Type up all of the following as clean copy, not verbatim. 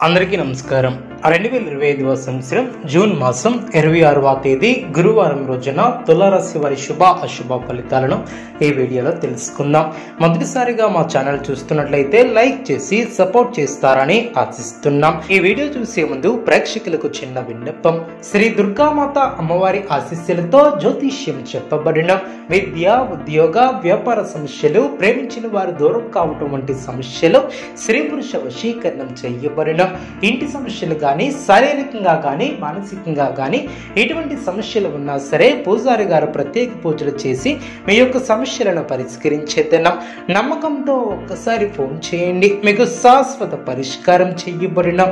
అందరికీ నమస్కారం. 2025వ సంవత్సరం జూన్ మాసం 26వ తేదీ గురువారం రోజున తులారాశి వారి శుభ అశుభ ఫలితాలను ఈ వీడియోలో తెలుసుకుందాం. మొదటిసారిగా మా ఛానల్ చూస్తున్నట్లయితే లైక్ చేసి సపోర్ట్ చేస్తారని ఆశిస్తున్నాం. ఈ వీడియో చూసే ముందు ప్రేక్షకులకు చిన్న విన్నపం. శ్రీ దుర్గామాత అమ్మవారి ఆశీస్సులతో జ్యోతిష్యం చెప్పబడిన విద్య, ఉద్యోగ, వ్యాపార సమస్యలు, ప్రేమించిన వారు దూరం కావటం వంటి సమస్యలు, స్త్రీ పురుష వశీకరణం చేయబడిన ఇంటి సమస్యలు కానీ, శారీరకంగా కానీ, మానసికంగా కానీ ఎటువంటి సమస్యలు ఉన్నా సరే పూజారి గారు ప్రత్యేక పూజలు చేసి మీ యొక్క సమస్యలను పరిష్కరించేద్దాం. నమ్మకంతో ఒక్కసారి ఫోన్ చేయండి, మీకు శాశ్వత పరిష్కారం చేయబడిన.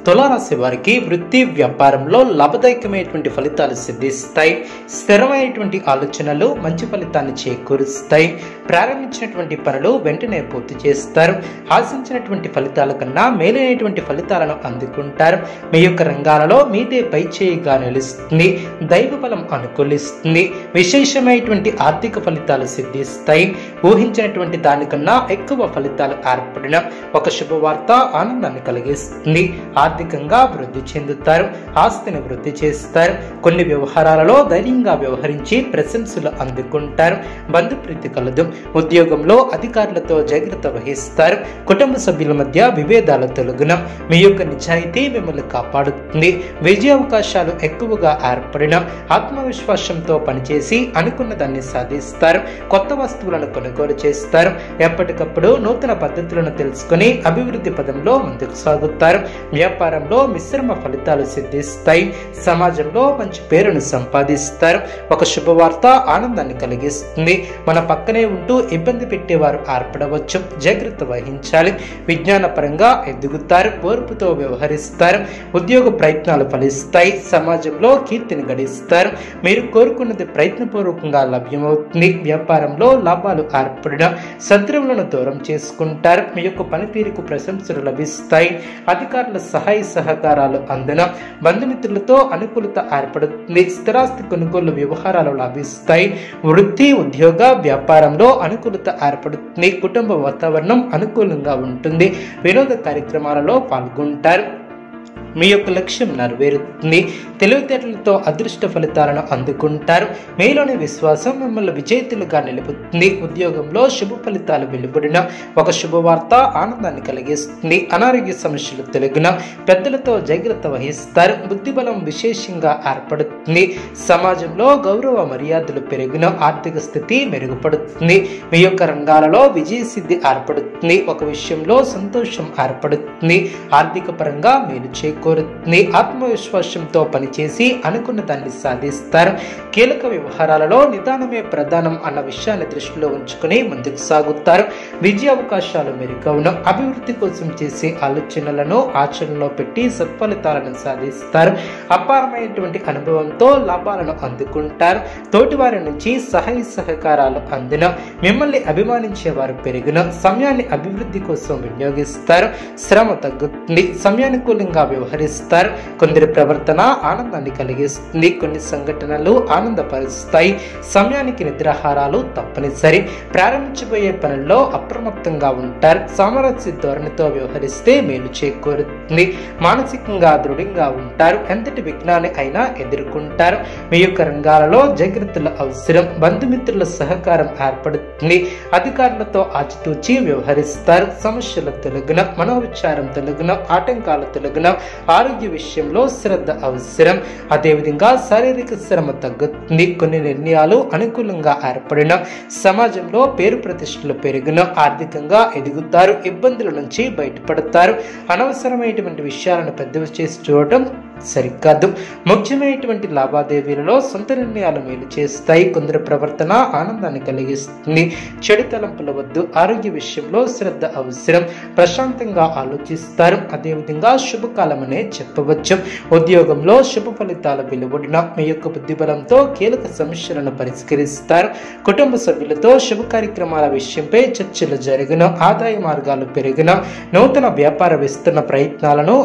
తులారాశి వారికి వృత్తి, వ్యాపారంలో లాభదాయకమైనటువంటి ఫలితాలు సిద్ధిస్తాయి. స్థిరమైనటువంటి ఆలోచనలు మంచి ఫలితాన్ని చేకూరుస్తాయి. ప్రారంభించినటువంటి పనులు వెంటనే పూర్తి చేస్తారు. ఆశించినటువంటి ఫలితాల కన్నా మేలైనటువంటి ఫలితాలను అందుకుంటారు. మీ యొక్క రంగాలలో మీదే పై చేయిగా నిలుస్తుంది. దైవ బలం అనుకూలిస్తుంది. విశేషమైనటువంటి ఆర్థిక ఫలితాలు సిద్ధిస్తాయి. ఊహించినటువంటి దానికన్నా ఎక్కువ ఫలితాలు ఏర్పడిన ఒక శుభవార్త ఆనందాన్ని కలిగిస్తుంది. ఆర్థికంగా వృద్ధి చెందుతారు. ఆస్తిని వృద్ధి చేస్తారు. కొన్ని వ్యవహారాలలో ధైర్యంగా వ్యవహరించి ప్రశంసలు అందుకుంటారు. బంధుప్రీతి కలదు. ఉద్యోగంలో అధికారులతో జాగ్రత్త వహిస్తారు. కుటుంబ సభ్యుల మధ్య విభేదాలు తొలగున మీ యొక్క నిజాయితీ మిమ్మల్ని కాపాడుతుంది. విజయ అవకాశాలు ఎక్కువగా ఏర్పడిన ఆత్మవిశ్వాసంతో పనిచేసి అనుకున్న దాన్ని సాధిస్తారు. కొత్త వస్తువులను కొనుగోలు చేస్తారు. ఎప్పటికప్పుడు నూతన పద్ధతులను తెలుసుకుని అభివృద్ధి పదంలో ముందుకు సాగుతారు. వ్యాపారంలో మిశ్రమ ఫలితాలు సిద్ధిస్తాయి. సమాజంలో మంచి పేరును సంపాదిస్తారు. ఒక శుభవార్త ఆనందాన్ని కలిగిస్తుంది. మన పక్కనే ఉంటూ ఇబ్బంది పెట్టేవారు ఏర్పడవచ్చు. జాగ్రత్త వహించాలి. విజ్ఞాన పరంగా ఎదుగుతారు. ఓర్పుతో వ్యవహరిస్తారు. ఉద్యోగ ప్రయత్నాలు ఫలిస్తాయి. సమాజంలో కీర్తిని గడిస్తారు. మీరు కోరుకున్నది ప్రయత్నపూర్వకంగా లభ్యమవుతుంది. వ్యాపారంలో లాభాలు ఏర్పడిన శత్రువులను దూరం చేసుకుంటారు. మీ యొక్క పనితీరుకు ప్రశంసలు లభిస్తాయి. అధికారుల సహాయ సహకారాలు అందున బంధుమిత్రులతో అనుకూలత ఏర్పడుతుంది. స్థిరాస్తి కొనుగోలు వ్యవహారాలు లాభిస్తాయి. వృత్తి, ఉద్యోగ, వ్యాపారంలో అనుకూలత ఏర్పడుతుంది. కుటుంబ వాతావరణం అనుకూలంగా ఉంటుంది. వినోద కార్యక్రమాలలో పాల్గొంటారు. మీ యొక్క లక్ష్యం నెరవేరుతుంది. తెలివితేటలతో అదృష్ట ఫలితాలను అందుకుంటారు. మీలోని విశ్వాసం మిమ్మల్ని విజేతలుగా నిలుపుతుంది. ఉద్యోగంలో శుభ ఫలితాలు వెలువడిన ఒక శుభవార్త ఆనందాన్ని కలిగిస్తుంది. అనారోగ్య సమస్యలు తొలగిన పెద్దలతో జాగ్రత్త వహిస్తారు. బుద్ధిబలం విశేషంగా ఏర్పడుతుంది. సమాజంలో గౌరవ మర్యాదలు పెరిగిన ఆర్థిక స్థితి మెరుగుపడుతుంది. మీ యొక్క రంగాలలో విజయసిద్ధి ఏర్పడుతుంది. ఒక విషయంలో సంతోషం ఏర్పడుతుంది. ఆర్థిక పరంగా మేలు చేకూరుతుంది. ఆత్మవిశ్వాసంతో పనిచేసి అనుకున్న దాన్ని సాధిస్తారు. కీలక వ్యవహారాలలో నిదానమే ప్రధానం అన్న విషయాన్ని దృష్టిలో ఉంచుకుని ముందుకు సాగుతారు. విజయ అవకాశాలు మెరుగవున అభివృద్ధి కోసం చేసే ఆలోచనలను ఆచరణలో పెట్టి సత్ఫలితాలను సాధిస్తారు. అపారమైనటువంటి అనుభవంతో లాభాలను అందుకుంటారు. తోటివారి నుంచి సహాయ సహకారాలు అందిన మిమ్మల్ని అభిమానించేవారు పెరిగిన సమయాన్ని అభివృద్ధి కోసం వినియోగిస్తారు. శ్రమ తగ్గుతుంది. సమయానుకూలంగా వ్యవహరిస్తారు. కొందరి ప్రవర్తన ఆనందాన్ని కలిగిస్తుంది. కొన్ని సంఘటనలు ఆనందపరుస్తాయి. సమయానికి నిద్రాహారాలు తప్పనిసరి. ప్రారంభించబోయే పనుల్లో అప్రమత్తంగా ఉంటారు. సామరస్య ధోరణితో వ్యవహరిస్తే మేలు చేకూరుతుంది. మానసికంగా దృఢంగా ఉంటారు. ఎంతటి విఘ్నాన్ని అయినా ఎదుర్కొంటారు. మీ యొక్క రంగాలలో జాగ్రత్తలు అవసరం. బంధుమిత్రుల సహకారం ఏర్పడుతుంది. అధికారులతో ఆచితూచి వ్యవహరిస్తారు. సమస్యల తొలగిన మనోవిచారం తొలగిన ఆటంకాల తొలగిన ఆరోగ్య విషయంలో శ్రద్ధ అవసరం. అదేవిధంగా శారీరక శ్రమ తగ్గుతుంది. కొన్ని నిర్ణయాలు అనుకూలంగా ఏర్పడిన సమాజంలో పేరు ప్రతిష్టలు పెరిగిన ఆర్థికంగా ఎదుగుతారు. ఇబ్బందుల నుంచి బయటపడతారు. అనవసరమైనటువంటి విషయాలను పెద్దవి చేసి చూడటం సరికాదు. ముఖ్యమైనటువంటి లావాదేవీలలో సొంత నిర్ణయాలు మేలు చేస్తాయి. కొందరి ప్రవర్తన ఆనందాన్ని కలిగిస్తుంది. చెడు తలంపుల వద్దు. ఆరోగ్య విషయంలో శ్రద్ధ అవసరం. ప్రశాంతంగా ఆలోచిస్తారు. అదేవిధంగా శుభకాలమనే చెప్పవచ్చు. ఉద్యోగంలో శుభ ఫలితాలు వెలువడిన మీ యొక్క బుద్ధిబలంతో కీలక సమస్యలను పరిష్కరిస్తారు. కుటుంబ సభ్యులతో శుభ కార్యక్రమాల విషయంపై చర్చలు జరిగిన ఆదాయ మార్గాలు పెరిగిన నూతన వ్యాపార విస్తరణ ప్రయత్నాలను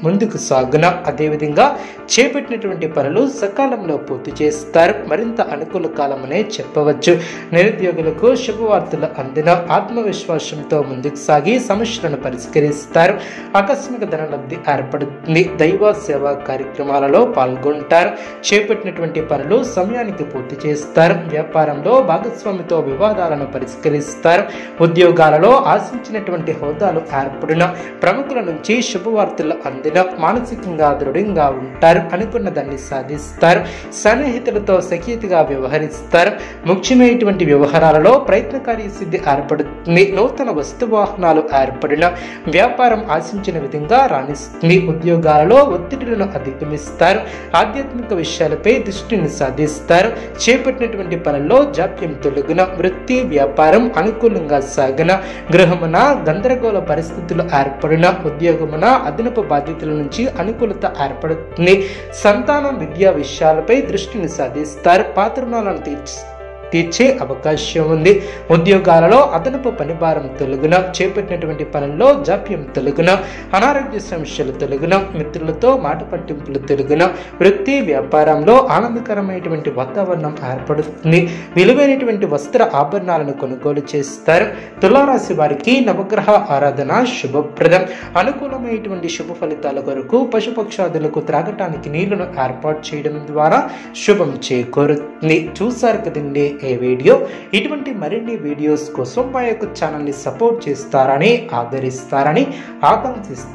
ముందుకు సాగున. అదేవిధంగా చేపట్టినటువంటి పనులు సకాలంలో పూర్తి చేస్తారు. మరింత అనుకూల కాలమనే చెప్పవచ్చు. నిరుద్యోగులకు శుభవార్తలు అందిన ఆత్మవిశ్వాసంతో ముందుకు సాగి సమస్యలను పరిష్కరిస్తారు. ఆకస్మిక ధనలబ్ధి ఏర్పడుతుంది. దైవ సేవా కార్యక్రమాలలో పాల్గొంటారు. చేపట్టినటువంటి పనులు సమయానికి పూర్తి చేస్తారు. వ్యాపారంలో భాగస్వామితో వివాదాలను పరిష్కరిస్తారు. ఉద్యోగాలలో ఆశించినటువంటి హోదాలు ఏర్పడిన ప్రముఖుల నుంచి శుభవార్తలు అందిన మానసికంగా దృఢంగా ఉంటారు. అనుకున్న దాన్ని సాధిస్తారు. సన్నిహితులతో సఖ్యతగా వ్యవహరిస్తారు. ముఖ్యమైనటువంటి వ్యవహారాలలో ప్రయత్నకారి సిద్ధి ఏర్పడుతుంది. నూతన వస్తు వాహనాలు ఏర్పడిన వ్యాపారం ఆశించిన విధంగా రాణిస్తుంది. ఉద్యోగాలలో ఒత్తిడులను అధిగమిస్తారు. ఆధ్యాత్మిక విషయాలపై దృష్టిని సాధిస్తారు. చేపట్టినటువంటి పనుల్లో జాప్యం తొలగిన. వృత్తి వ్యాపారం అనుకూలంగా సాగిన. గృహమున గందరగోళ పరిస్థితులు ఏర్పడిన. ఉద్యోగమున అదనపు బాధ్యతల నుంచి అనుకూలత ఏర్పడుతుంది. సంతానం విద్యా విషయాలపై దృష్టిని సాధిస్తారు. పాత రుణాలను తీర్చే అవకాశం ఉంది. ఉద్యోగాలలో అదనపు పనిభారం తొలగిన. చేపట్టినటువంటి పనుల్లో జాప్యం తొలగిన. అనారోగ్య సమస్యలు తొలగిన. మిత్రులతో మాట పట్టింపులు తొలగిన. వృత్తి వ్యాపారంలో ఆనందకరమైనటువంటి వాతావరణం ఏర్పడుతుంది. విలువైనటువంటి వస్త్ర ఆభరణాలను కొనుగోలు చేస్తారు. తులారాశి వారికి నవగ్రహ ఆరాధన శుభప్రదం. అనుకూలమైనటువంటి శుభ ఫలితాల కొరకు పశుపక్షాదులకు త్రాగటానికి నీళ్లను ఏర్పాటు చేయడం ద్వారా శుభం చేకూరుతుంది. చూసారు కదండి ఈ వీడియో. ఇటువంటి మరిన్ని వీడియోస్ కోసం మా యొక్క ఛానల్ని సపోర్ట్ చేస్తారని ఆదరిస్తారని ఆకాంక్షిస్తాను.